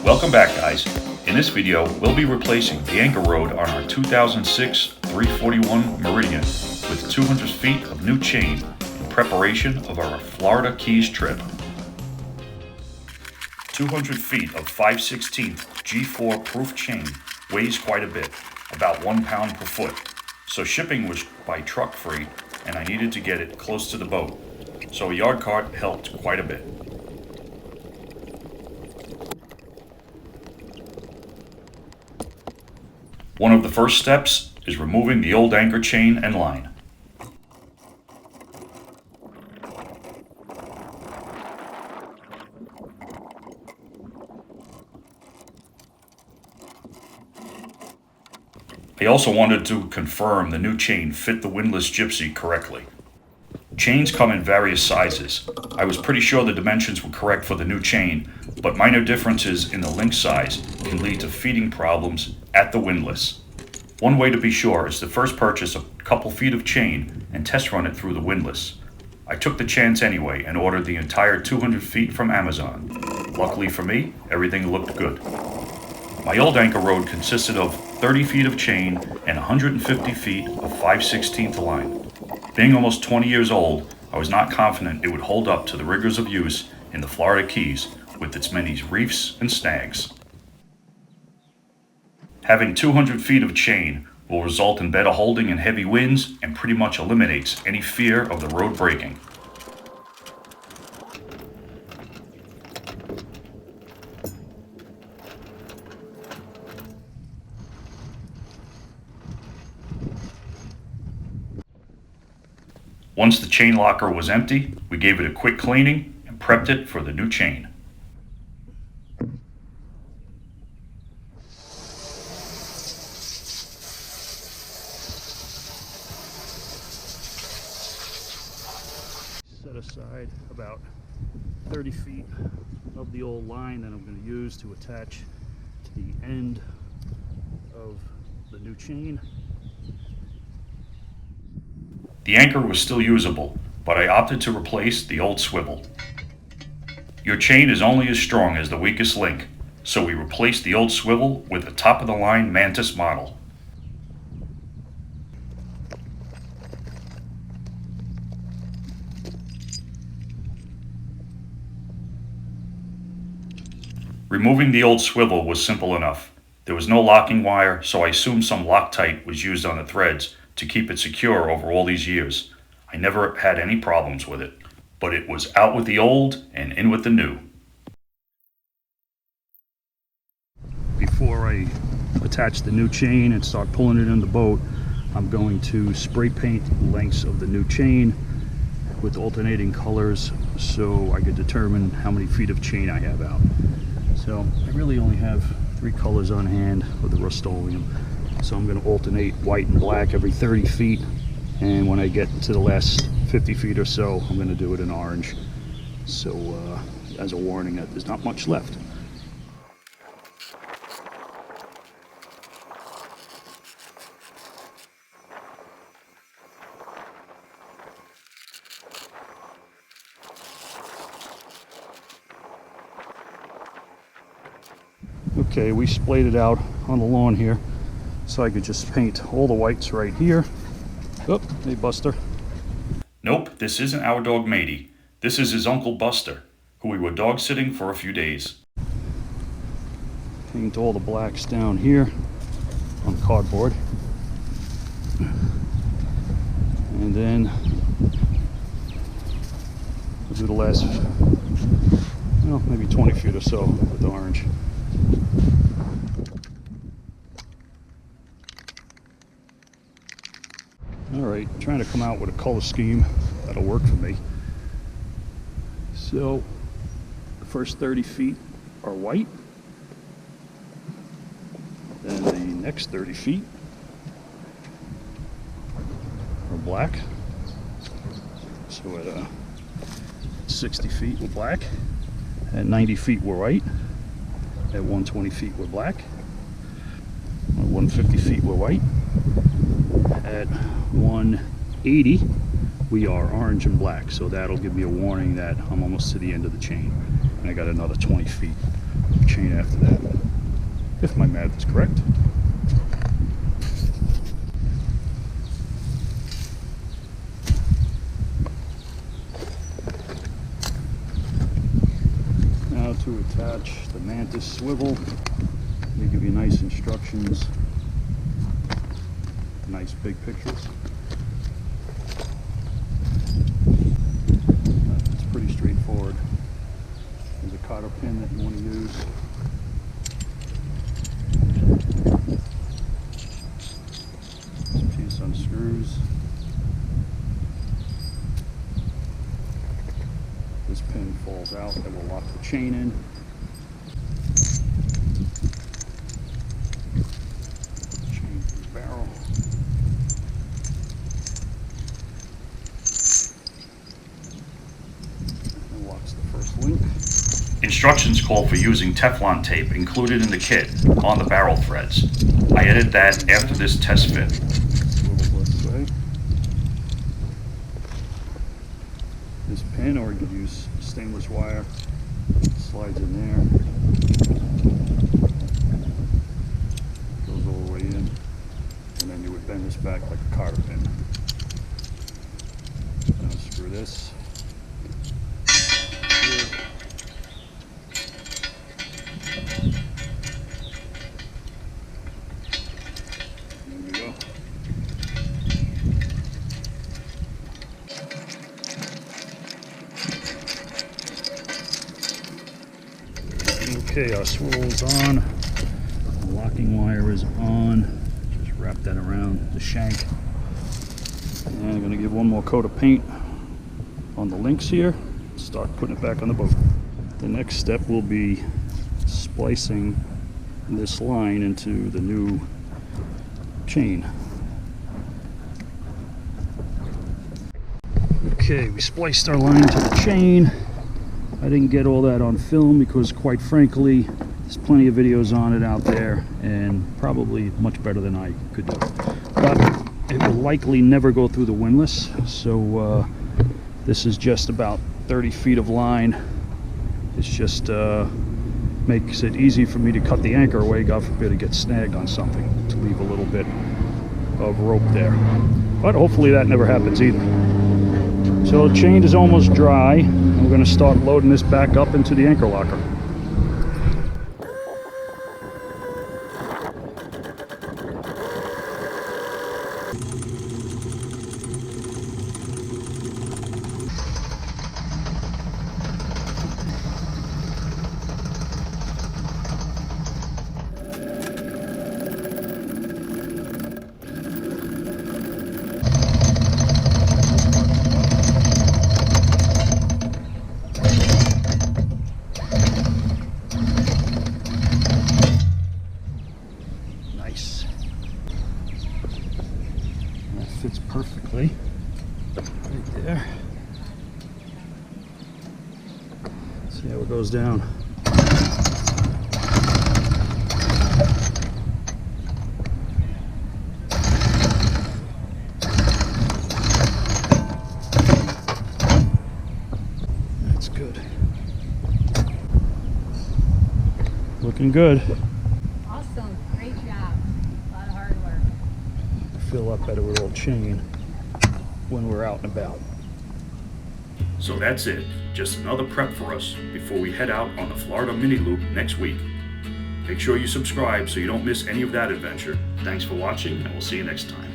Welcome back, guys. In this video, we'll be replacing the anchor rod on our 2006 341 Meridian with 200 feet of new chain in preparation of our Florida Keys trip. 200 feet of 5/16 G4 proof chain weighs quite a bit, about 1 pound per foot. So shipping was by truck freight and I needed to get it close to the boat. So a yard cart helped quite a bit. One of the first steps is removing the old anchor chain and line. I also wanted to confirm the new chain fit the windlass gypsy correctly. Chains come in various sizes. I was pretty sure the dimensions were correct for the new chain, but minor differences in the link size can lead to feeding problems at the windlass. One way to be sure is to first purchase a couple feet of chain and test run it through the windlass. I took the chance anyway and ordered the entire 200 feet from Amazon. Luckily for me, everything looked good. My old anchor rod consisted of 30 feet of chain and 150 feet of 5/16 line. Being almost 20 years old, I was not confident it would hold up to the rigors of use in the Florida Keys with its many reefs and snags. Having 200 feet of chain will result in better holding in heavy winds and pretty much eliminates any fear of the rod breaking. Once the chain locker was empty, we gave it a quick cleaning and prepped it for the new chain. Set aside about 30 feet of the old line that I'm going to use to attach to the end of the new chain. The anchor was still usable, but I opted to replace the old swivel. Your chain is only as strong as the weakest link, so we replaced the old swivel with the top-of-the-line Mantus model. Removing the old swivel was simple enough. There was no locking wire, so I assumed some Loctite was used on the threads to keep it secure over all these years. I never had any problems with it, but it was out with the old and in with the new. Before I attach the new chain and start pulling it in the boat, I'm going to spray paint the lengths of the new chain with alternating colors so I could determine how many feet of chain I have out. So I really only have 3 colors on hand with the Rust-Oleum. So I'm going to alternate white and black every 30 feet, and when I get to the last 50 feet or so, I'm going to do it in orange. So as a warning that there's not much left. Okay, we splayed it out on the lawn here, so I could just paint all the whites right here. Oh, hey Buster. Nope, this isn't our dog Matey. This is his uncle Buster, who we were dog sitting for a few days. Paint all the blacks down here on cardboard. And then we'll do the last, well, maybe 20 feet or so with the orange. Alright, trying to come out with a color scheme that'll work for me. So, the first 30 feet are white. Then the next 30 feet are black. So at 60 feet we're black. At 90 feet we're white. At 120 feet we're black. At 150 feet we're white. At 180 we are orange and black, so that'll give me a warning that I'm almost to the end of the chain and I got another 20 feet. chain after that, if my math is correct. Now to attach the Mantus swivel, they give you nice instructions, nice big pictures. It's pretty straightforward. There's a cotter pin that you want to use. This piece unscrews. This pin falls out, that will lock the chain in. Put the chain through the barrel. And locks the first link. Instructions call for using Teflon tape included in the kit on the barrel threads. I added that after this test fit. This pin, or you could use stainless wire, slides in there, goes all the way in, and then you would bend this back like a cotter pin. Now screw this here. There we go. Okay, our swivel is on, the locking wire is on, just wrap that around the shank, and I'm going to give one more coat of paint on the links here, start putting it back on the boat. The next step will be splicing this line into the new chain. Okay, we spliced our line to the chain. I didn't get all that on film because, quite frankly, there's plenty of videos on it out there, and probably much better than I could do. But it will likely never go through the windlass, so this is just about 30 feet of line. It's just makes it easy for me to cut the anchor away, God forbid it gets snagged on something, to leave a little bit of rope there. But hopefully that never happens either. So the chain is almost dry, and we're going to start loading this back up into the anchor locker. Fits perfectly right there. See how it goes down. That's good. Looking good. Awesome. Great job. A lot of hard work. Feel a lot better with old chain when we're out and about. So that's it. Just another prep for us before we head out on the Florida mini loop next week. Make sure you subscribe so you don't miss any of that adventure. Thanks for watching, and we'll see you next time.